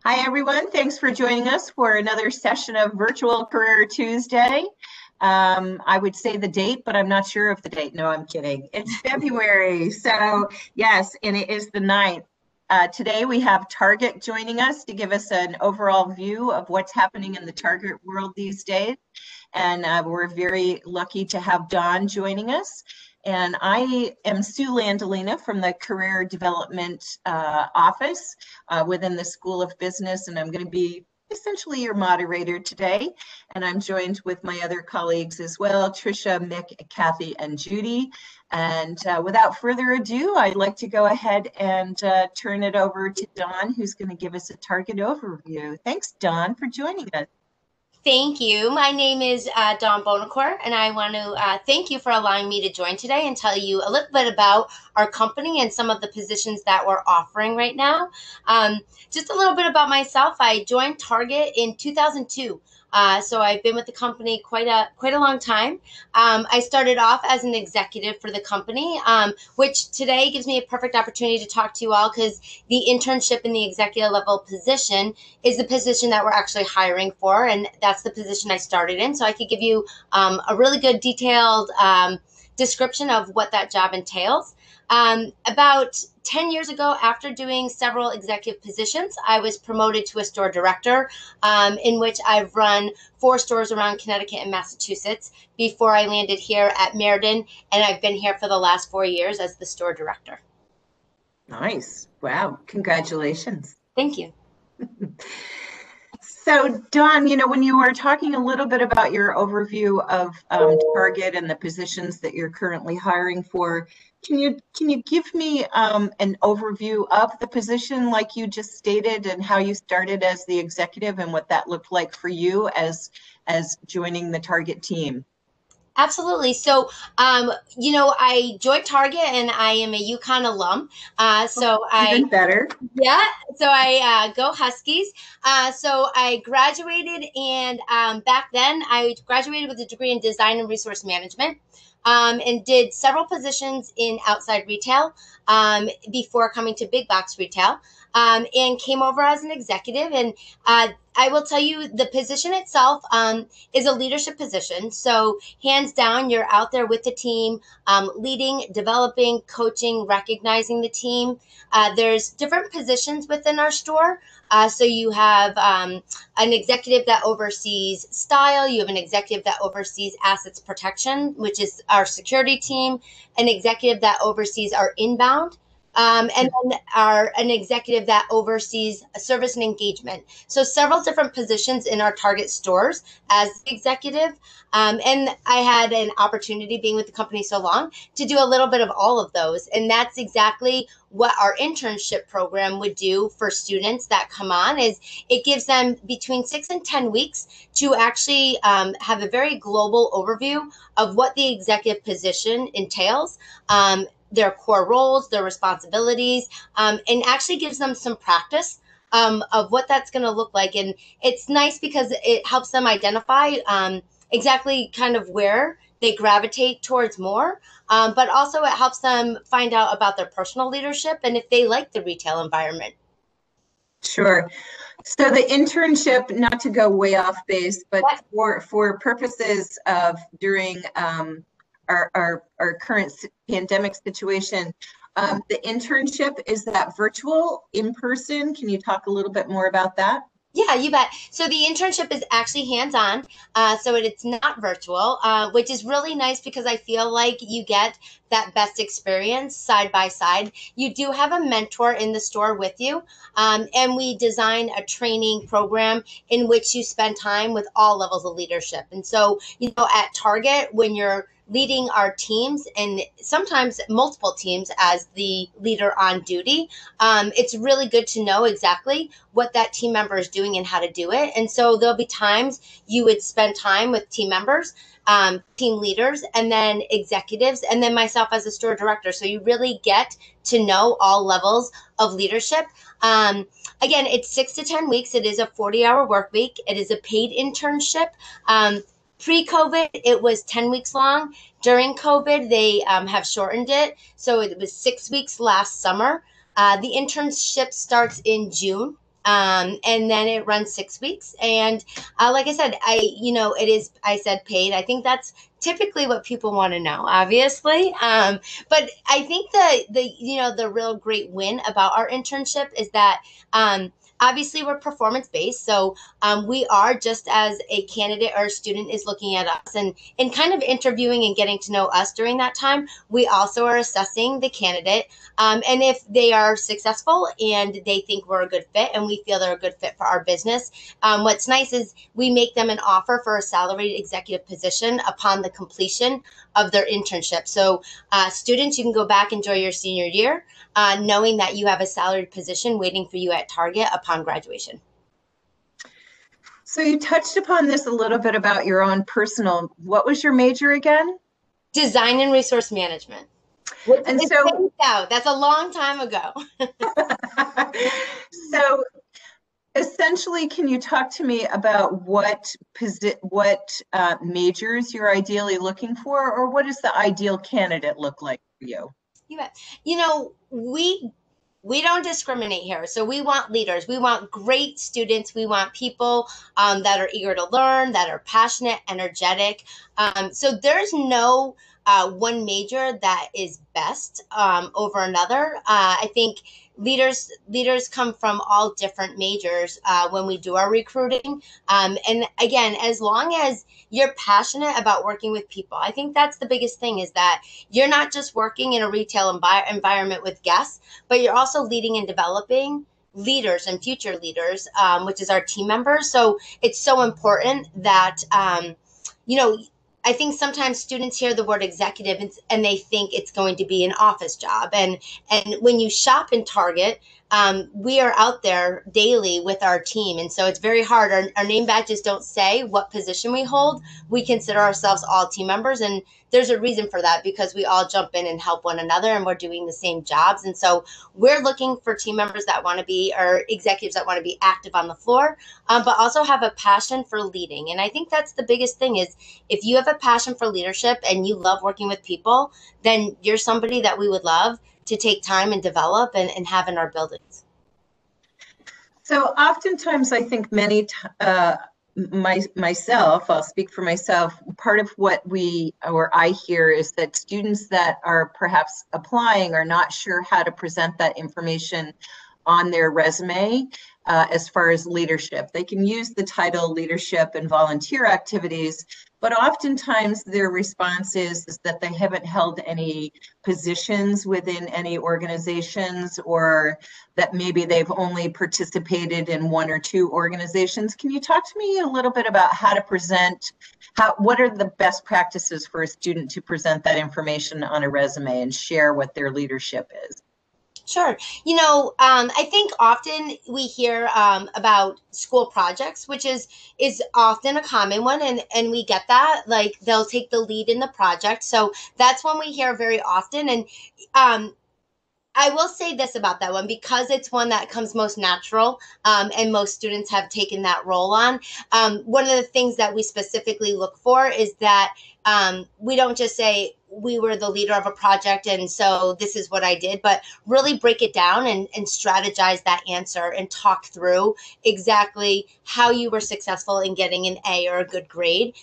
Hi, everyone. Thanks for joining us for another session of Virtual Career Tuesday. I would say the date, but I'm not sure of the date. No, I'm kidding. It's February. So, yes, and it is the 9th. Today, we have Target joining us to give us an overall view of what's happening in the Target world these days. And we're very lucky to have Dawn joining us. And I am Sue Landolina from the Career Development Office within the School of Business, and I'm going to be essentially your moderator today. And I'm joined with my other colleagues as well, Trisha, Mick, Kathy, and Judy. And without further ado, I'd like to go ahead and turn it over to Dawn, who's going to give us a Target overview. Thanks, Dawn, for joining us. Thank you. My name is Dawn Bonacore, and I want to thank you for allowing me to join today and tell you a little bit about our company and some of the positions that we're offering right now. Just a little bit about myself. I joined Target in 2002. So I've been with the company quite a long time. I started off as an executive for the company, which today gives me a perfect opportunity to talk to you all because the internship in the executive level position is the position that we're actually hiring for, and that's the position I started in. So I could give you a really good detailed description of what that job entails. About 10 years ago, after doing several executive positions, I was promoted to a store director, in which I've run 4 stores around Connecticut and Massachusetts before I landed here at Meriden, and I've been here for the last 4 years as the store director. Nice. Wow. Congratulations. Thank you. So, Dawn, when you were talking a little bit about your overview of Target and the positions that you're currently hiring for, can you give me an overview of the position like you just stated and how you started as the executive and what that looked like for you as joining the Target team? Absolutely. So, I joined Target and I am a UConn alum. Even better. Yeah, so I go Huskies. So I graduated, and back then I graduated with a degree in design and resource management. And did several positions in outside retail before coming to big box retail, and came over as an executive. And I will tell you, the position itself is a leadership position. So hands down, you're out there with the team, leading, developing, coaching, recognizing the team. There's different positions within our store. So you have an executive that oversees style. You have an executive that oversees assets protection, which is our security team, an executive that oversees our inbound, and then an executive that oversees service and engagement. So several different positions in our Target stores as executive. And I had an opportunity, being with the company so long, to do a little bit of all of those. And that's exactly what our internship program would do for students that come on. Is it gives them between 6 and 10 weeks to actually have a very global overview of what the executive position entails, their core roles, their responsibilities, and actually gives them some practice of what that's going to look like. And it's nice because it helps them identify exactly kind of where they gravitate towards more, but also it helps them find out about their personal leadership and if they like the retail environment. Sure. So the internship, not to go way off base, but for purposes of during our current pandemic situation, the internship, is that virtual, in person? Can you talk a little bit more about that? Yeah, you bet. So the internship is actually hands-on, so it's not virtual, which is really nice because I feel like you get that best experience side by side. You do have a mentor in the store with you, and we design a training program in which you spend time with all levels of leadership. And so, at Target, when you're leading our teams and sometimes multiple teams as the leader on duty, it's really good to know exactly what that team member is doing and how to do it. And so there'll be times you would spend time with team members, team leaders, and then executives, and then myself as a store director. So you really get to know all levels of leadership. Again, it's 6 to 10 weeks. It is a 40-hour work week. It is a paid internship. Pre-COVID, it was 10 weeks long. During COVID, they have shortened it. So it was 6 weeks last summer. The internship starts in June. And then it runs 6 weeks. And like I said, I said paid. I think that's typically what people want to know, obviously. But I think the real great win about our internship is that obviously we're performance based. So we are, just as a candidate or a student is looking at us and kind of interviewing and getting to know us during that time, we also are assessing the candidate. And if they are successful and they think we're a good fit and we feel they're a good fit for our business, what's nice is we make them an offer for a salaried executive position upon the completion of their internship. So students, you can go back, enjoy your senior year, knowing that you have a salaried position waiting for you at Target upon graduation. So you touched upon this a little bit about your own personal, what was your major again? Design and resource management. And so that's a long time ago. So essentially, can you talk to me about what majors you're ideally looking for, or what does the ideal candidate look like for you? You bet. We don't discriminate here. So we want leaders. We want great students. We want people that are eager to learn, that are passionate, energetic. So there's no one major that is best over another. I think leaders come from all different majors when we do our recruiting. And again, as long as you're passionate about working with people, I think that's the biggest thing, is that you're not just working in a retail environment with guests, but you're also leading and developing leaders and future leaders, which is our team members. So it's so important that, I think sometimes students hear the word executive and they think it's going to be an office job. And when you shop in Target, we are out there daily with our team. And so it's very hard. Our name badges don't say what position we hold. We consider ourselves all team members. And there's a reason for that, because we all jump in and help one another and we're doing the same jobs. And so we're looking for team members that want to be, or executives that want to be active on the floor, but also have a passion for leading. And I think that's the biggest thing, is if you have a passion for leadership and you love working with people, then you're somebody that we would love to take time and develop and have in our buildings. So oftentimes I think myself, I'll speak for myself, part of what I hear is that students that are perhaps applying are not sure how to present that information on their resume. As far as leadership, they can use the title leadership and volunteer activities, but oftentimes their response is that they haven't held any positions within any organizations, or that maybe they've only participated in one or two organizations. Can you talk to me a little bit about how to present, what are the best practices for a student to present that information on a resume and share what their leadership is? Sure. I think often we hear about school projects, which is often a common one. And we get that, like, they'll take the lead in the project. So that's one we hear very often. And I will say this about that one, because it's one that comes most natural, and most students have taken that role on. One of the things that we specifically look for is that we don't just say, we were the leader of a project and so this is what I did, but really break it down and strategize that answer and talk through exactly how you were successful in getting an A or a good grade.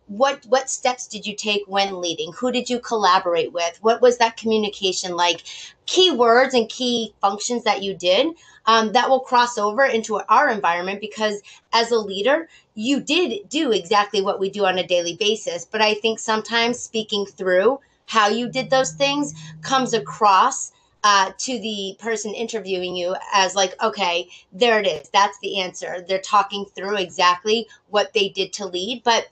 What steps did you take when leading? Who did you collaborate with? What was that communication like? Key words and key functions that you did that will cross over into our environment, because as a leader, you did do exactly what we do on a daily basis. But I think sometimes speaking through how you did those things comes across to the person interviewing you as like, okay, there it is. That's the answer. They're talking through exactly what they did to lead. But,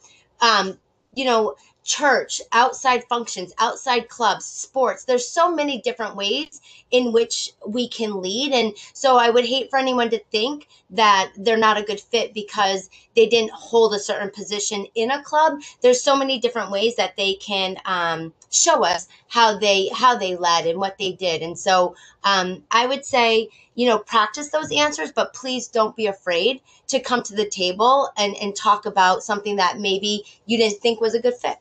church, outside functions, outside clubs, sports, there's so many different ways in which we can lead. And so I would hate for anyone to think that they're not a good fit because they didn't hold a certain position in a club. There's so many different ways that they can show us how they led and what they did. And so I would say, practice those answers, but please don't be afraid to come to the table and talk about something that maybe you didn't think was a good fit.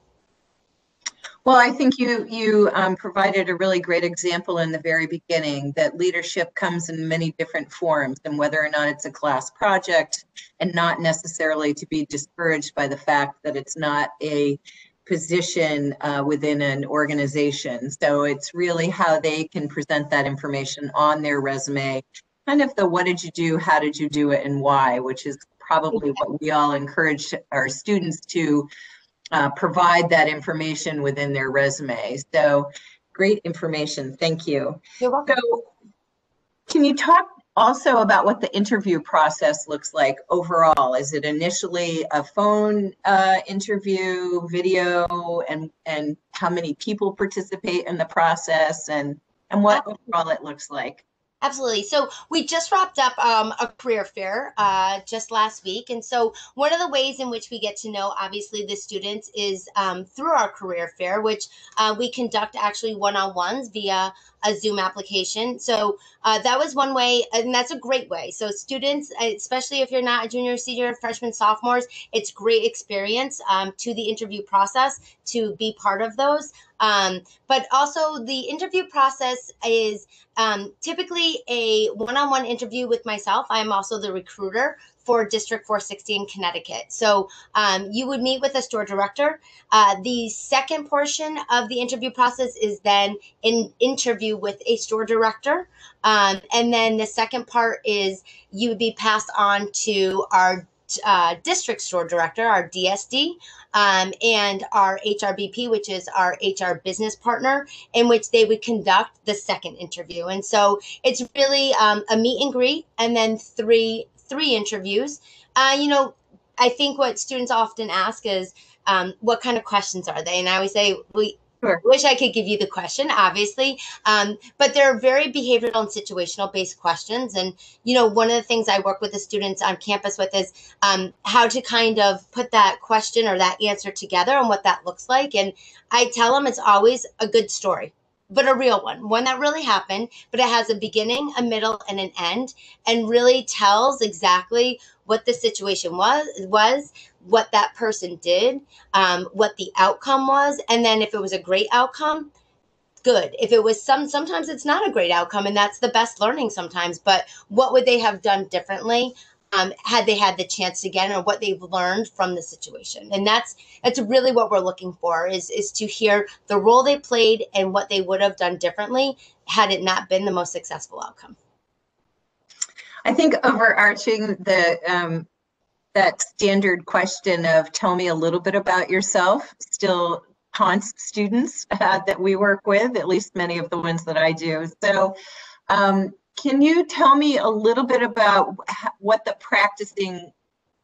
Well, I think you provided a really great example in the very beginning that leadership comes in many different forms, and whether or not it's a class project, and not necessarily to be discouraged by the fact that it's not a position within an organization. So it's really how they can present that information on their resume, kind of the what did you do, how did you do it, and why, which is probably what we all encourage our students to provide that information within their resume. So great information. Thank you. You're welcome. So can you talk also about what the interview process looks like overall? Is it initially a phone interview, video, and how many people participate in the process, and what overall it looks like? Absolutely. So we just wrapped up a career fair just last week. And so one of the ways in which we get to know, obviously, the students is through our career fair, which we conduct actually one-on-ones via a Zoom application. So that was one way, and that's a great way. So students, especially if you're not a junior, senior, freshman, sophomores, it's great experience to the interview process to be part of those. But also the interview process is typically a one-on-one interview with myself. I'm also the recruiter for District 460 in Connecticut. So you would meet with a store director. The second portion of the interview process is then an interview with a store director. And then the second part is you would be passed on to our district store director, our DSD, and our HRBP, which is our HR business partner, in which they would conduct the second interview. And so it's really a meet and greet, and then three interviews. I think what students often ask is, what kind of questions are they? And I always say, Sure. Wish I could give you the question, obviously. But they're very behavioral and situational based questions. And, one of the things I work with the students on campus with is how to kind of put that question or that answer together and what that looks like. And I tell them it's always a good story, but a real one that really happened, but it has a beginning, a middle, and an end, and really tells exactly what the situation was, what that person did, what the outcome was, and then if it was a great outcome, good. If it was sometimes it's not a great outcome, and that's the best learning sometimes, but what would they have done differently had they had the chance again, or what they've learned from the situation. And that's really what we're looking for is to hear the role they played and what they would have done differently had it not been the most successful outcome. I think overarching that standard question of tell me a little bit about yourself still haunts students that we work with, at least many of the ones that I do. So can you tell me a little bit about what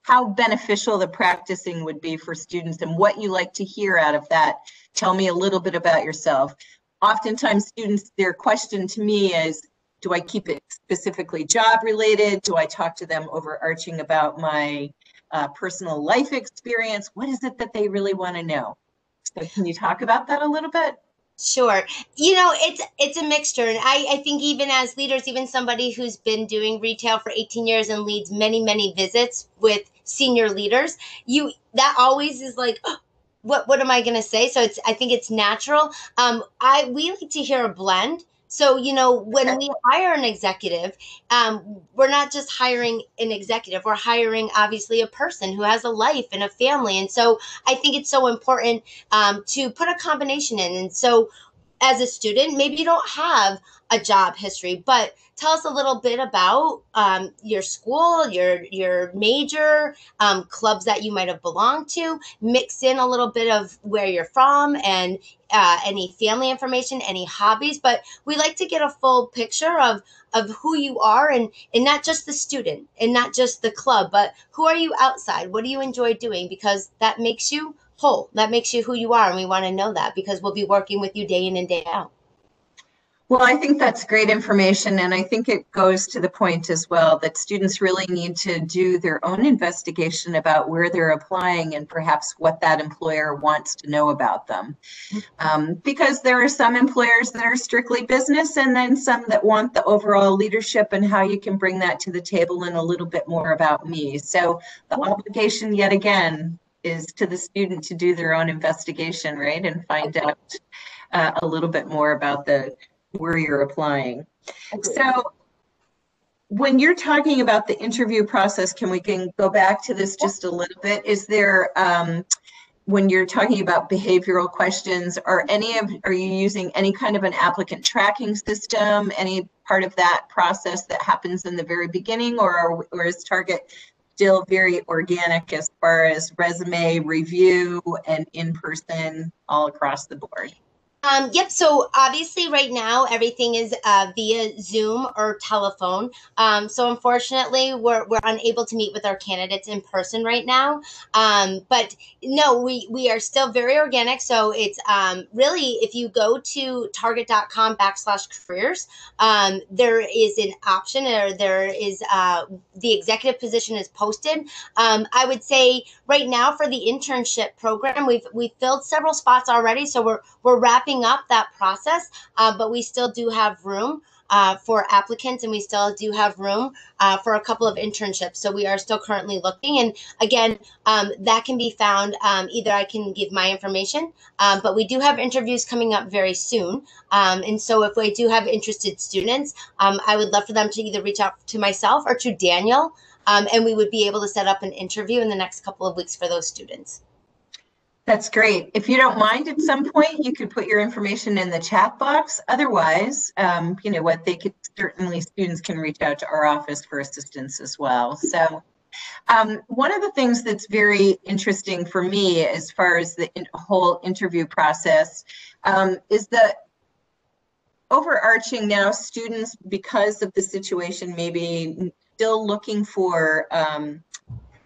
how beneficial the practicing would be for students, and what you like to hear out of that? Tell me a little bit about yourself. Oftentimes students, their question to me is, do I keep it specifically job related? Do I talk to them overarching about my personal life experience? What is it that they really want to know? So can you talk about that a little bit? Sure. It's a mixture. And I think even as leaders, even somebody who's been doing retail for 18 years and leads many, many visits with senior leaders, that always is like, oh, what am I going to say? So I think it's natural. We like to hear a blend. So, when we hire an executive, we're not just hiring an executive, we're hiring obviously a person who has a life and a family. And so I think it's so important to put a combination in. And so as a student, maybe you don't have a job history, but tell us a little bit about your school, your major, clubs that you might have belonged to. Mix in a little bit of where you're from and any family information, any hobbies. But we like to get a full picture of who you are, and not just the student and not just the club, but who are you outside? What do you enjoy doing? Because that makes you whole. That makes you who you are. And we want to know that because we'll be working with you day in and day out. Well, I think that's great information, and I think it goes to the point as well that students really need to do their own investigation about where they're applying and perhaps what that employer wants to know about them. Because there are some employers that are strictly business, and then some that want the overall leadership and how you can bring that to the table and a little bit more about me. So the obligation, yet again, is to the student to do their own investigation, right? And find out a little bit more about where you're applying. So when you're talking about the interview process, can go back to this just a little bit? Is there, when you're talking about behavioral questions, are you using any kind of an applicant tracking system, any part of that process that happens in the very beginning, or is Target still very organic as far as resume review and in-person all across the board? Yep. So obviously right now everything is via Zoom or telephone. So unfortunately we're unable to meet with our candidates in person right now. But no, we are still very organic. So it's really, if you go to target.com/careers, there is an option, or there is the executive position is posted. I would say right now for the internship program, we've filled several spots already. So we're wrapping up that process, but we still do have room for applicants, and we still do have room for a couple of internships. So we are still currently looking. And again, that can be found, either I can give my information, but we do have interviews coming up very soon. And so if we do have interested students, I would love for them to either reach out to myself or to Daniel, and we would be able to set up an interview in the next couple of weeks for those students. That's great. If you don't mind, at some point, you could put your information in the chat box. Otherwise, you know what, students can reach out to our office for assistance as well. So one of the things that's very interesting for me as far as the whole interview process is the overarching now students, because of the situation, maybe still looking for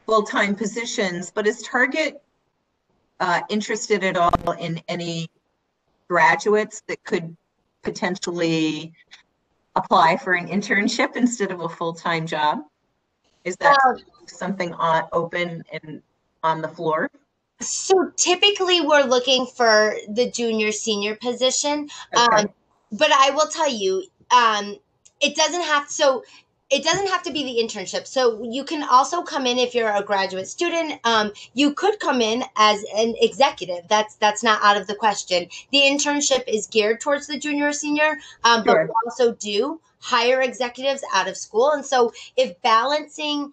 full-time positions, but is Target interested at all in any graduates that could potentially apply for an internship instead of a full-time job? Is that something open and on the floor? So typically we're looking for the junior senior position. Okay. But I will tell you, it doesn't have to be the internship. So you can also come in if you're a graduate student. You could come in as an executive. That's not out of the question. The internship is geared towards the junior or senior, but Sure. we also do hire executives out of school. And so if balancing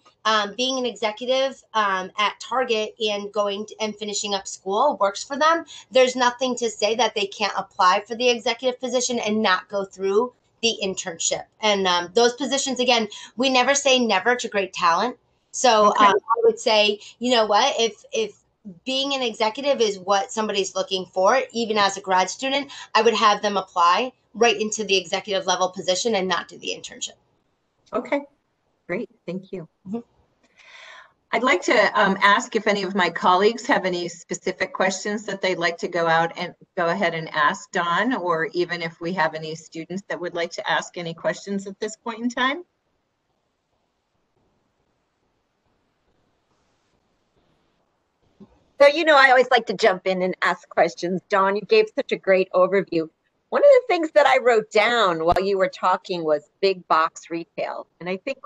being an executive at Target and and finishing up school works for them, there's nothing to say that they can't apply for the executive position and not go through the internship. And those positions, again, we never say never to great talent. So Okay. I would say, you know what, if being an executive is what somebody's looking for, even as a grad student, I would have them apply right into the executive level position and not do the internship. Okay, great, thank you. Mm-hmm. I'd like to ask if any of my colleagues have any specific questions that they'd like to go ahead and ask Dawn, or even if we have any students that would like to ask any questions at this point in time. So, you know, I always like to jump in and ask questions. Dawn, you gave such a great overview. One of the things that I wrote down while you were talking was big box retail. And I think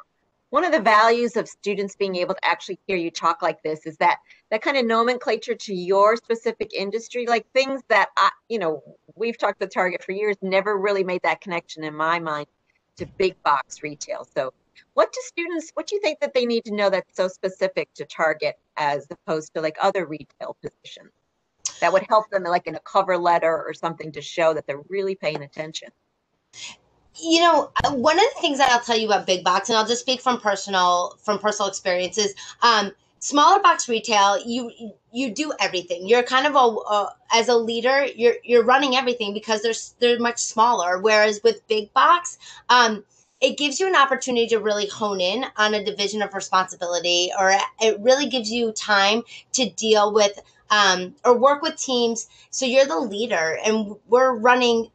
one of the values of students being able to actually hear you talk like this is that kind of nomenclature to your specific industry, like things that, we've talked with Target for years, never really made that connection in my mind to big box retail. So what do you think that they need to know that's so specific to Target as opposed to like other retail positions that would help them, like in a cover letter or something, to show that they're really paying attention? You know, one of the things that I'll tell you about big box, and I'll just speak from personal experiences, smaller box retail, you do everything. You're kind of as a leader, you're running everything because they're much smaller. Whereas with big box, it gives you an opportunity to really hone in on a division of responsibility, or it really gives you time to deal with or work with teams. So you're the leader, and we're running.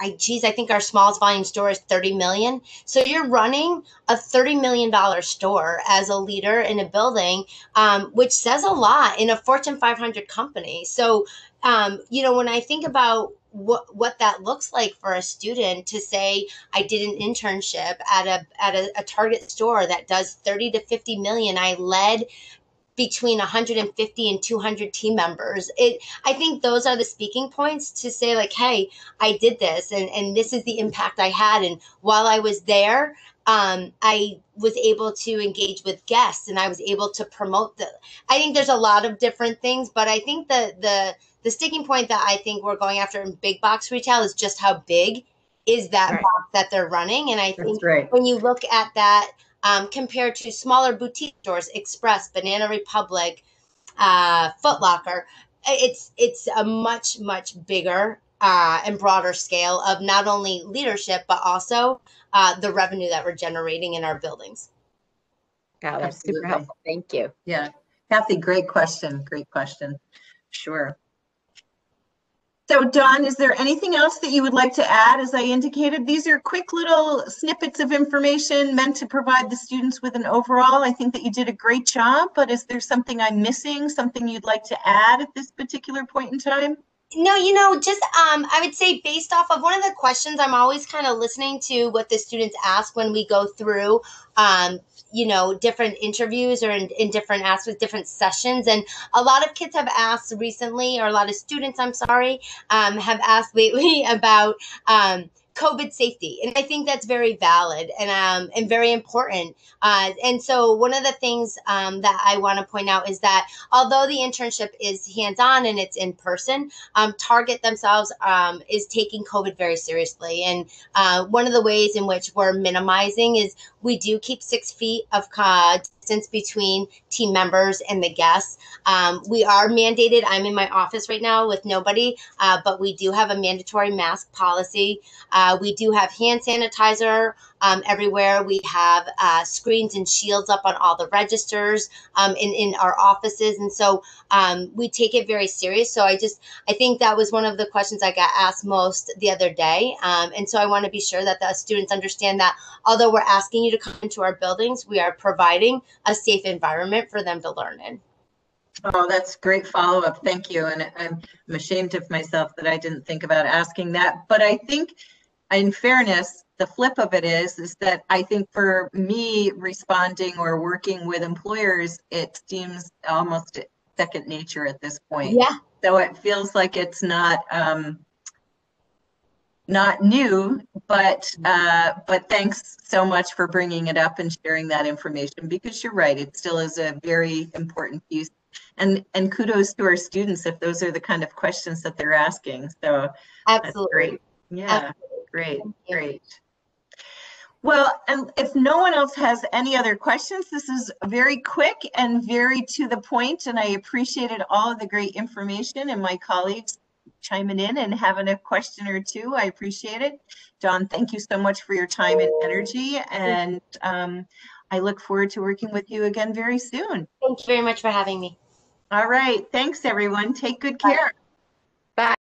I think our smallest volume store is 30 million. So you're running a $30 million store as a leader in a building, which says a lot in a Fortune 500 company. So, when I think about what that looks like for a student to say, I did an internship at a Target store that does 30 to 50 million. I led between 150 and 200 team members. I think those are the speaking points to say like, hey, I did this and this is the impact I had. And while I was there, I was able to engage with guests and I was able to promote I think there's a lot of different things, but I think the sticking point that I think we're going after in big box retail is just how big is that Right. box that they're running. And I think right. when you look at that, compared to smaller boutique stores, Express, Banana Republic, Foot Locker, it's a much bigger and broader scale of not only leadership but also the revenue that we're generating in our buildings. Yeah, that's super Absolutely. helpful. Thank you. Yeah, Kathy, great question. Great question. Sure. So Dawn, is there anything else that you would like to add? As I indicated, these are quick little snippets of information meant to provide the students with an overall. I think that you did a great job, but is there something I'm missing, something you'd like to add at this particular point in time? No, just I would say based off of one of the questions, I'm always kind of listening to what the students ask when we go through different interviews or in different aspects, different sessions. And a lot of kids have asked recently, or a lot of students, I'm sorry, have asked lately about COVID safety. And I think that's very valid and very important. And so one of the things that I want to point out is that although the internship is hands-on and it's in person, Target themselves is taking COVID very seriously. And one of the ways in which we're minimizing is we do keep 6 feet of distance between team members and the guests. We are mandated. I'm in my office right now with nobody, but we do have a mandatory mask policy. We do have hand sanitizer everywhere. We have screens and shields up on all the registers in our offices. And so we take it very serious. So I think that was one of the questions I got asked most the other day. And so I want to be sure that the students understand that although we're asking you to come into our buildings, we are providing a safe environment for them to learn in. Oh, that's great follow-up. Thank you. And I'm ashamed of myself that I didn't think about asking that. But I think, in fairness, the flip of it is that I think for me responding or working with employers, it seems almost second nature at this point. Yeah. So it feels like it's not new, but thanks so much for bringing it up and sharing that information, because you're right, it still is a very important piece. And kudos to our students if those are the kind of questions that they're asking. So absolutely. That's great. Yeah, absolutely. great. Well, and if no one else has any other questions, this is very quick and very to the point, and I appreciated all of the great information and my colleagues chiming in and having a question or two. I appreciate it. Dawn, thank you so much for your time and energy, and I look forward to working with you again very soon. Thank you very much for having me. All right, thanks everyone. Take good care. Bye.